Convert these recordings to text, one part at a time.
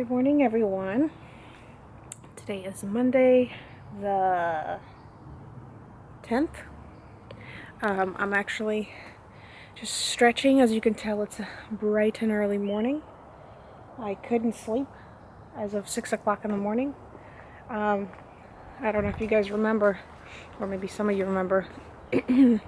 Good morning, everyone. Today is Monday, the 10th. I'm actually just stretching. As you can tell, it's a bright and early morning. I couldn't sleep as of 6 o'clock in the morning. I don't know if you guys remember, or maybe some of you remember, I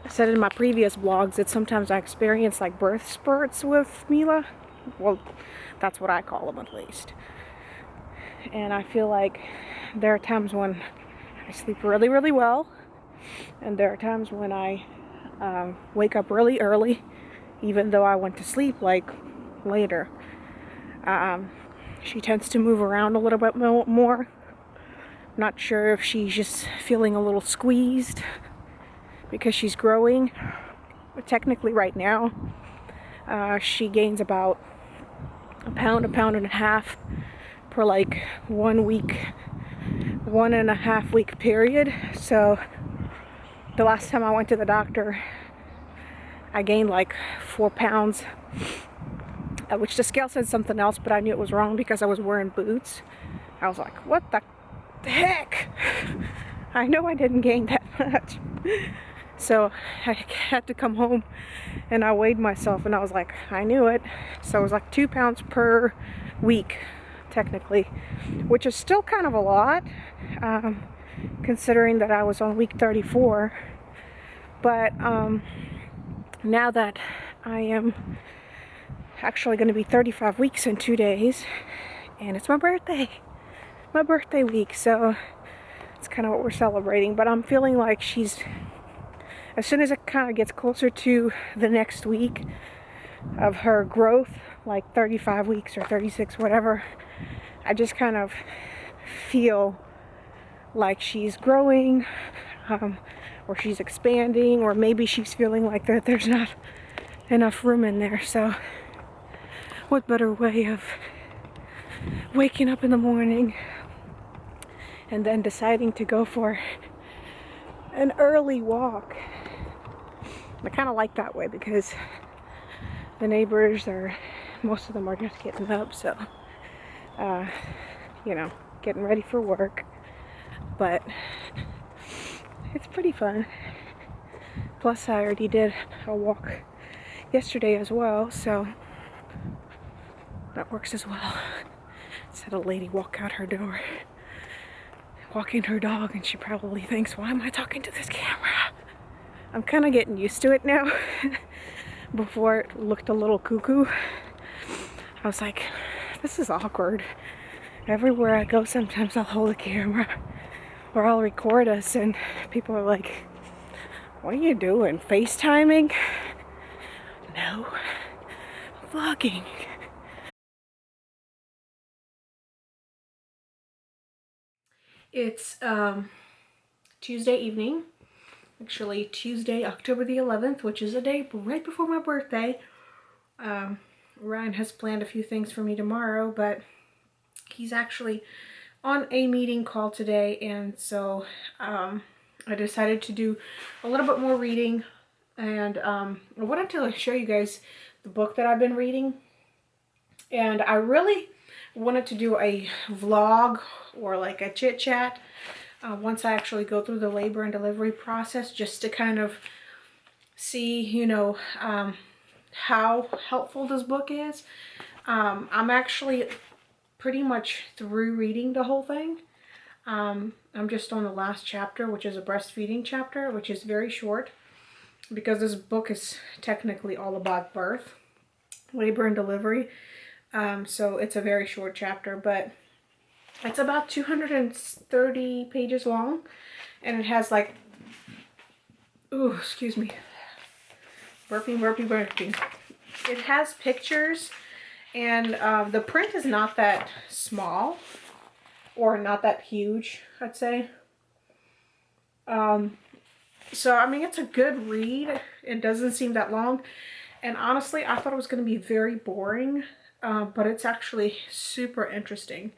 said in my previous vlogs that sometimes I experience like birth spurts with Mila. Well, that's what I call them, at least. And I feel like there are times when I sleep really, really well, and there are times when I wake up really early, even though I went to sleep like later. She tends to move around a little bit more. Not sure if she's just feeling a little squeezed because she's growing. But technically right now, she gains about a pound and a half per like 1 week, 1.5 week period. So the last time I went to the doctor, I gained like 4 pounds, which the scale said something else, but I knew it was wrong because I was wearing boots. I was like, what the heck? I know I didn't gain that much. So I had to come home and I weighed myself and I was like, I knew it. So it was like 2 pounds per week, technically, which is still kind of a lot, considering that I was on week 34. But now that I am actually going to be 35 weeks in 2 days, and it's my birthday week, so it's kind of what we're celebrating. But I'm feeling like she's, as soon as it kind of gets closer to the next week of her growth, like 35 weeks or 36, whatever, I just kind of feel like she's growing, or she's expanding, or maybe she's feeling like that there's not enough room in there. So what better way of waking up in the morning and then deciding to go for an early walk. I kind of like that way because the neighbors most of them are just getting up, so getting ready for work. But it's pretty fun. Plus I already did a walk yesterday as well, so that works as well. Just had a lady walk out her door walking her dog, and she probably thinks, why am I talking to this camera? I'm kind of getting used to it now. Before it looked a little cuckoo. I was like, this is awkward. Everywhere I go, sometimes I'll hold a camera or I'll record us and people are like, what are you doing? FaceTiming? No, vlogging. It's Tuesday evening, actually Tuesday, October the 11th, which is a day right before my birthday. Ryan has planned a few things for me tomorrow, but he's actually on a meeting call today, and so I decided to do a little bit more reading, and I wanted to show you guys the book that I've been reading, and I really wanted to do a vlog or like a chit chat once I actually go through the labor and delivery process, just to kind of see, how helpful this book is. I'm actually pretty much through reading the whole thing. I'm just on the last chapter, which is a breastfeeding chapter, which is very short because this book is technically all about birth, labor and delivery. So it's a very short chapter, but it's about 230 pages long, and it has like, ooh, excuse me, burping. It has pictures, and the print is not that small or not that huge, I'd say. So I mean, it's a good read. It doesn't seem that long, and honestly I thought it was going to be very boring, but it's actually super interesting.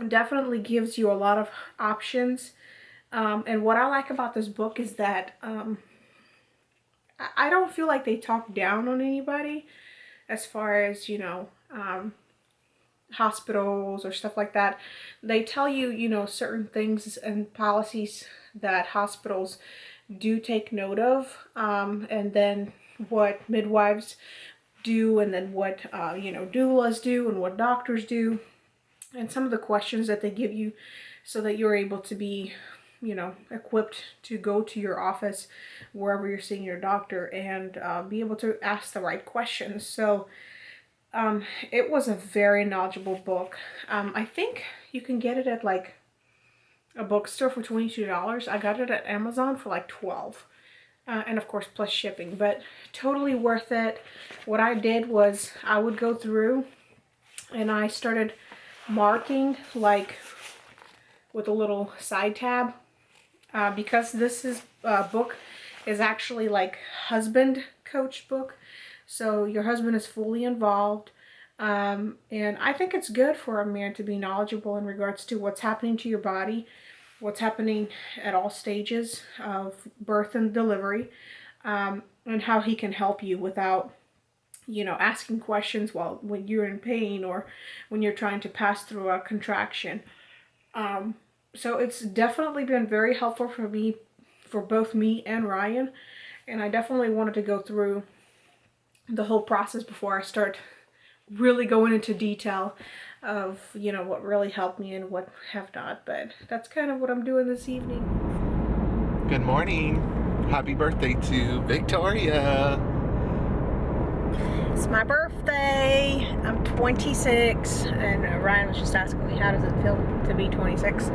Definitely gives you a lot of options, and what I like about this book is that I don't feel like they talk down on anybody as far as, hospitals or stuff like that, they tell you, you know, certain things and policies that hospitals do take note of, and then what midwives do, and then what you know, doulas do, and what doctors do, and some of the questions that they give you so that you're able to be, you know, equipped to go to your office wherever you're seeing your doctor and be able to ask the right questions. So it was a very knowledgeable book. I think you can get it at like a bookstore for $22. I got it at Amazon for like $12. And of course plus shipping, but totally worth it. What I did was I would go through and I started marking like with a little side tab, because this book is actually like husband coach book, so your husband is fully involved, and I think it's good for a man to be knowledgeable in regards to what's happening to your body, what's happening at all stages of birth and delivery, and how he can help you without, you know, asking questions when you're in pain or when you're trying to pass through a contraction. So it's definitely been very helpful for me, for both me and Ryan, and I definitely wanted to go through the whole process before I start really going into detail of, you know, what really helped me and what have not. But that's kind of what I'm doing this evening. Good morning. Happy birthday to Victoria. It's my birthday. I'm 26, and Ryan was just asking me, how does it feel to be 26?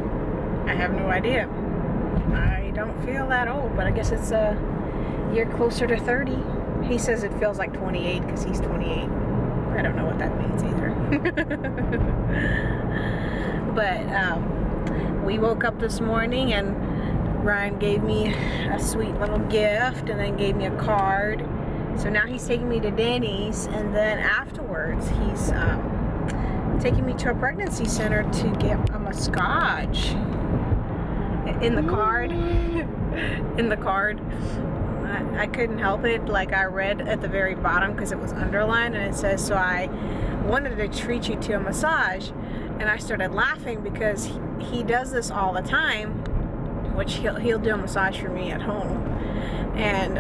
I have no idea. I don't feel that old, but I guess it's a year closer to 30. He says it feels like 28 because he's 28. I don't know what that means either. But we woke up this morning and Ryan gave me a sweet little gift and then gave me a card. So now he's taking me to Denny's, and then afterwards he's taking me to a pregnancy center to get a massage. In the card, I couldn't help it. Like, I read at the very bottom because it was underlined, and it says, so I wanted to treat you to a massage. And I started laughing because he does this all the time, which he'll do a massage for me at home. And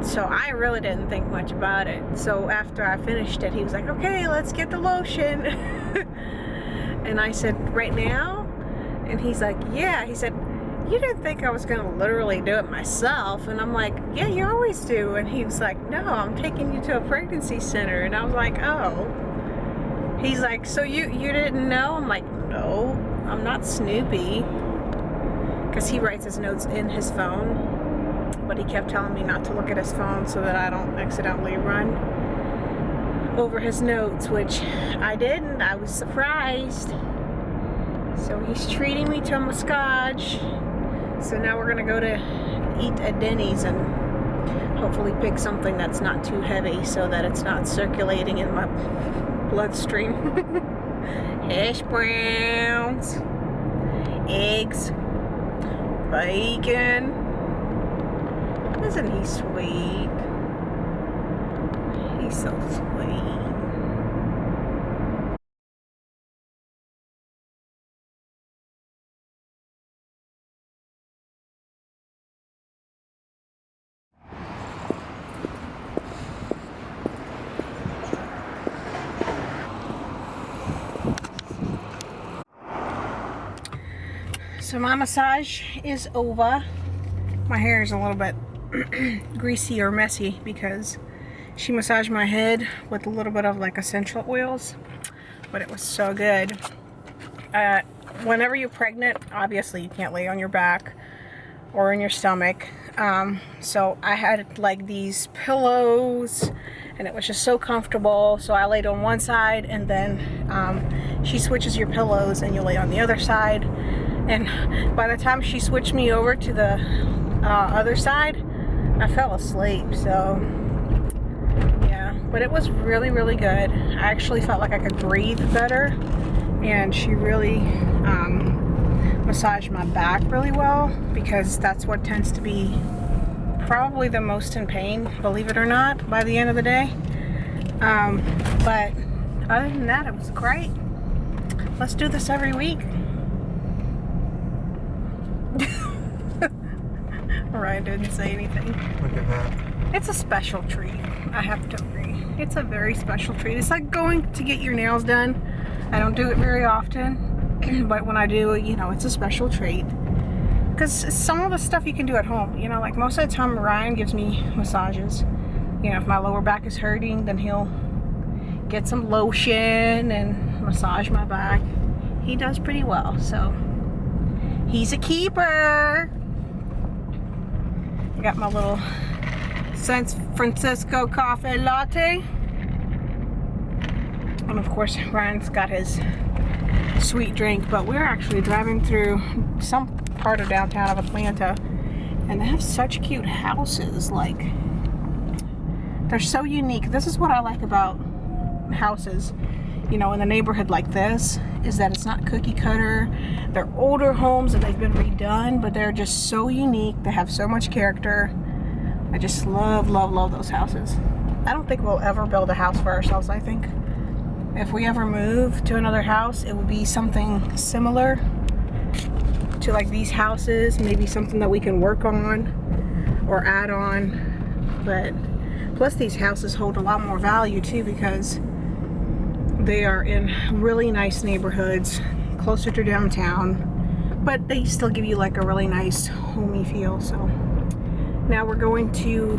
so I really didn't think much about it. So after I finished it, he was like, okay, let's get the lotion. And I said, right now? And he's like, yeah. He said, you didn't think I was going to literally do it myself? And I'm like, yeah, you always do. And he was like, no, I'm taking you to a pregnancy center. And I was like, oh. He's like, so you didn't know? I'm like, no, I'm not Snoopy. Because he writes his notes in his phone. But he kept telling me not to look at his phone so that I don't accidentally run over his notes, which I didn't. I was surprised. So he's treating me to a massage. So now we're gonna go to eat at Denny's and hopefully pick something that's not too heavy so that it's not circulating in my bloodstream. Hash browns, eggs, bacon. Isn't he sweet? He's so sweet. So my massage is over. My hair is a little bit greasy or messy because she massaged my head with a little bit of like essential oils, but it was so good. Whenever you're pregnant, obviously you can't lay on your back or in your stomach. So I had like these pillows and it was just so comfortable. So I laid on one side, and then she switches your pillows and you lay on the other side. And by the time she switched me over to the other side, I fell asleep. So yeah, but it was really, really good. I actually felt like I could breathe better, and she really massaged my back really well, because that's what tends to be probably the most in pain, believe it or not, by the end of the day. But other than that, it was great. Let's do this every week. Ryan didn't say anything. Look at that. It's a special treat, I have to agree. It's a very special treat. It's like going to get your nails done. I don't do it very often, but when I do, you know, it's a special treat. Because some of the stuff you can do at home, you know, like most of the time Ryan gives me massages. You know, if my lower back is hurting, then he'll get some lotion and massage my back. He does pretty well, so he's a keeper. I got my little San Francisco coffee latte. And of course, Ryan's got his sweet drink, but we're actually driving through some part of downtown of Atlanta, and they have such cute houses. Like, they're so unique. This is what I like about houses, you know, in a neighborhood like this, is that it's not cookie cutter. They're older homes and they've been redone, but they're just so unique. They have so much character. I just love, love, love those houses. I don't think we'll ever build a house for ourselves. I think if we ever move to another house, it would be something similar to like these houses, maybe something that we can work on or add on. But plus these houses hold a lot more value too, because they are in really nice neighborhoods closer to downtown, but they still give you like a really nice homey feel. So now we're going to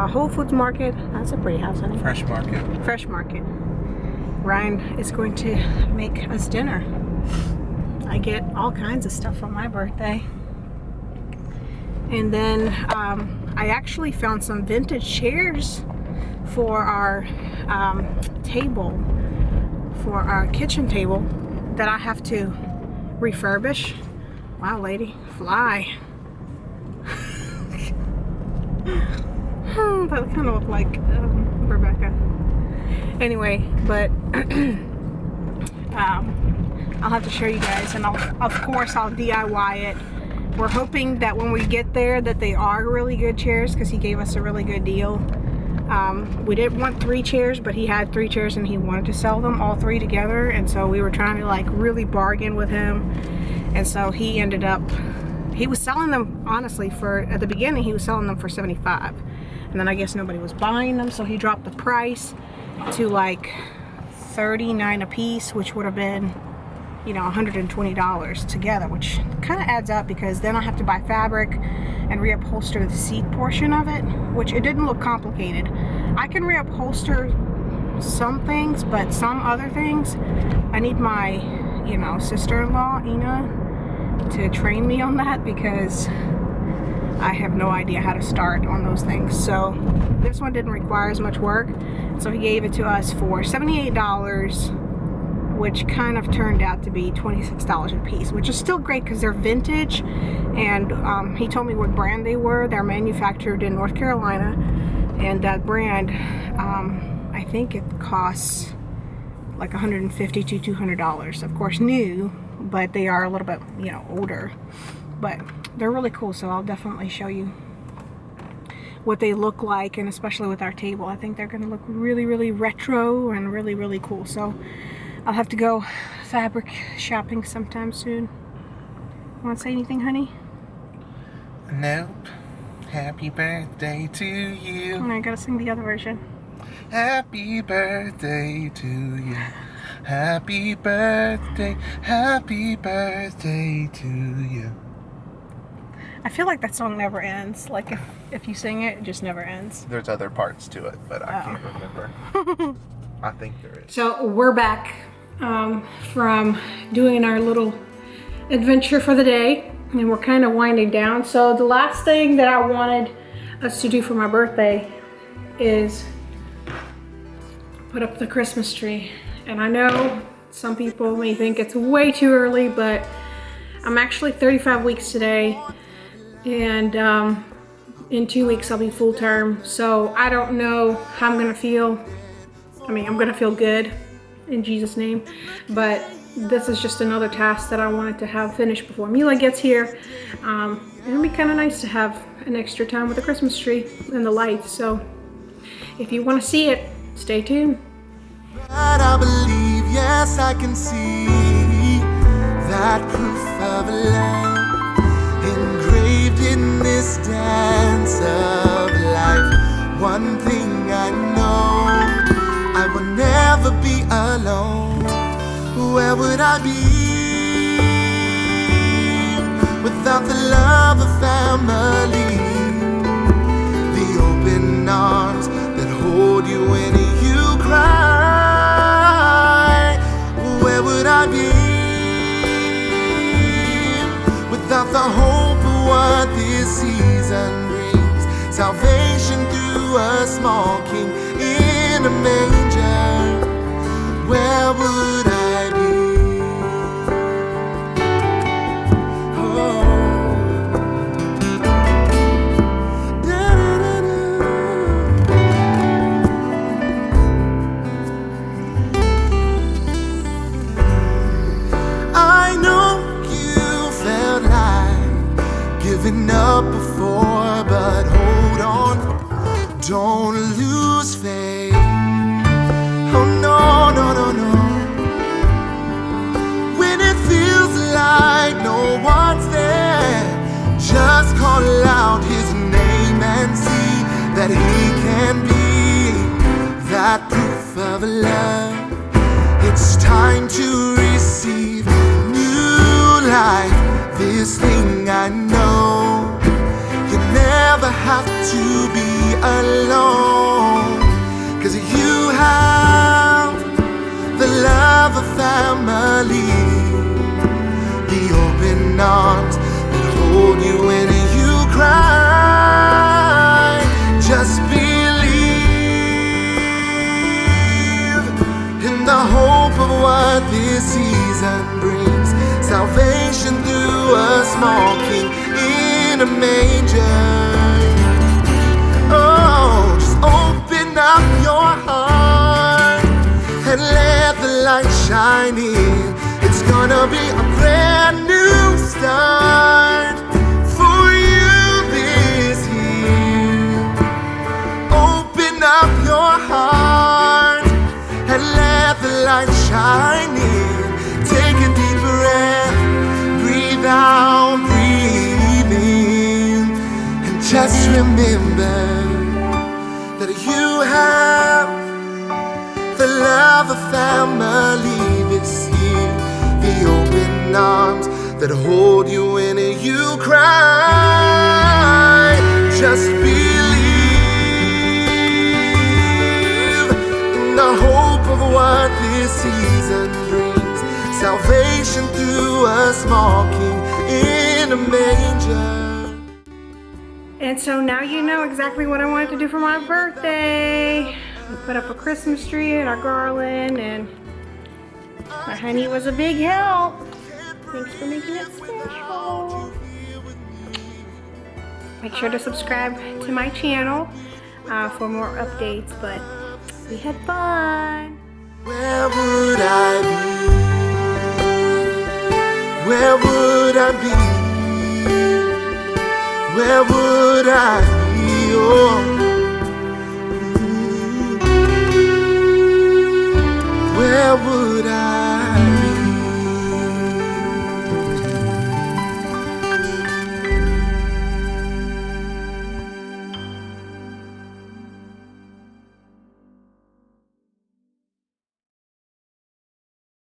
Whole Foods Market. That's a pretty house, honey. Fresh Market. Fresh Market. Ryan is going to make us dinner. I get all kinds of stuff for my birthday. And then I actually found some vintage chairs for our table, for our kitchen table, that I have to refurbish. Wow, lady, fly. That kind of looked like Rebecca. Anyway, but I'll have to show you guys, and of course I'll DIY it. We're hoping that when we get there that they are really good chairs, because he gave us a really good deal. We didn't want 3 chairs, but he had 3 chairs and he wanted to sell them all 3 together, and so we were trying to like really bargain with him. And so he ended up, he was selling them, honestly, for, at the beginning he was selling them for $75, and then I guess nobody was buying them, so he dropped the price to like $39 a piece, which would have been, you know, $120 together, which kind of adds up, because then I have to buy fabric and reupholster the seat portion of it, which it didn't look complicated. I can reupholster some things, but some other things I need my, you know, sister-in-law Ina to train me on that, because I have no idea how to start on those things. So this one didn't require as much work, so he gave it to us for $78, which kind of turned out to be $26 a piece, which is still great because they're vintage. And he told me what brand they were. They're manufactured in North Carolina, and that brand, I think it costs like $150 to $200. Of course, new, but they are a little bit, you know, older. But they're really cool, so I'll definitely show you what they look like, and especially with our table, I think they're going to look really, really retro and really, really cool. So I'll have to go fabric shopping sometime soon. Want to say anything, honey? Nope. Happy birthday to you. Oh, I gotta sing the other version. Happy birthday to you. Happy birthday to you. I feel like that song never ends. Like if you sing it, it just never ends. There's other parts to it, but I can't remember. I think there is. So we're back from doing our little adventure for the day, and we're kind of winding down. So the last thing that I wanted us to do for my birthday is put up the Christmas tree. And I know some people may think it's way too early, but I'm actually 35 weeks today, and in 2 weeks I'll be full term. So I don't know how I'm gonna feel. I mean, I'm gonna feel good in Jesus' name, but this is just another task that I wanted to have finished before Mila gets here. It'll be kind of nice to have an extra time with the Christmas tree and the lights. So if you want to see it, stay tuned. But I believe, yes, I can see that proof of love engraved in this dance of life. One thing I know, I will never be alone. Where would I be without the love of family? The open arms that hold you when you cry. Where would I be without the hope of what this season brings? Salvation through a small king in a manger. Where would I be? Giving up before, but hold on, don't lose faith. Oh no, no, no, no. When it feels like no one's there, just call out his name and see that he can be that proof of love. It's time to receive new life. This thing I know, you never have to be alone, 'cause you have the love of family, the open arms that hold you when you cry. Just believe in the hope of what this season brings. Salvation through a small king in a manger. Oh, just open up your heart and let the light shine in. It's gonna be a brand new start for you this year. Open up your heart and let the light shine in. Take a deep breath, breathe out, breathe in, and just remember that you have the love of family this year, the open arms that hold you when you cry. Just believe in the hope of what this season brings. Salvation through a small king in a manger. And so now you know exactly what I wanted to do for my birthday. We put up a Christmas tree and our garland, and my honey was a big help. Thanks for making it special. Make sure to subscribe to my channel for more updates, but we had fun. Where would I be? Where would I be? Where would I be? Oh. Where would I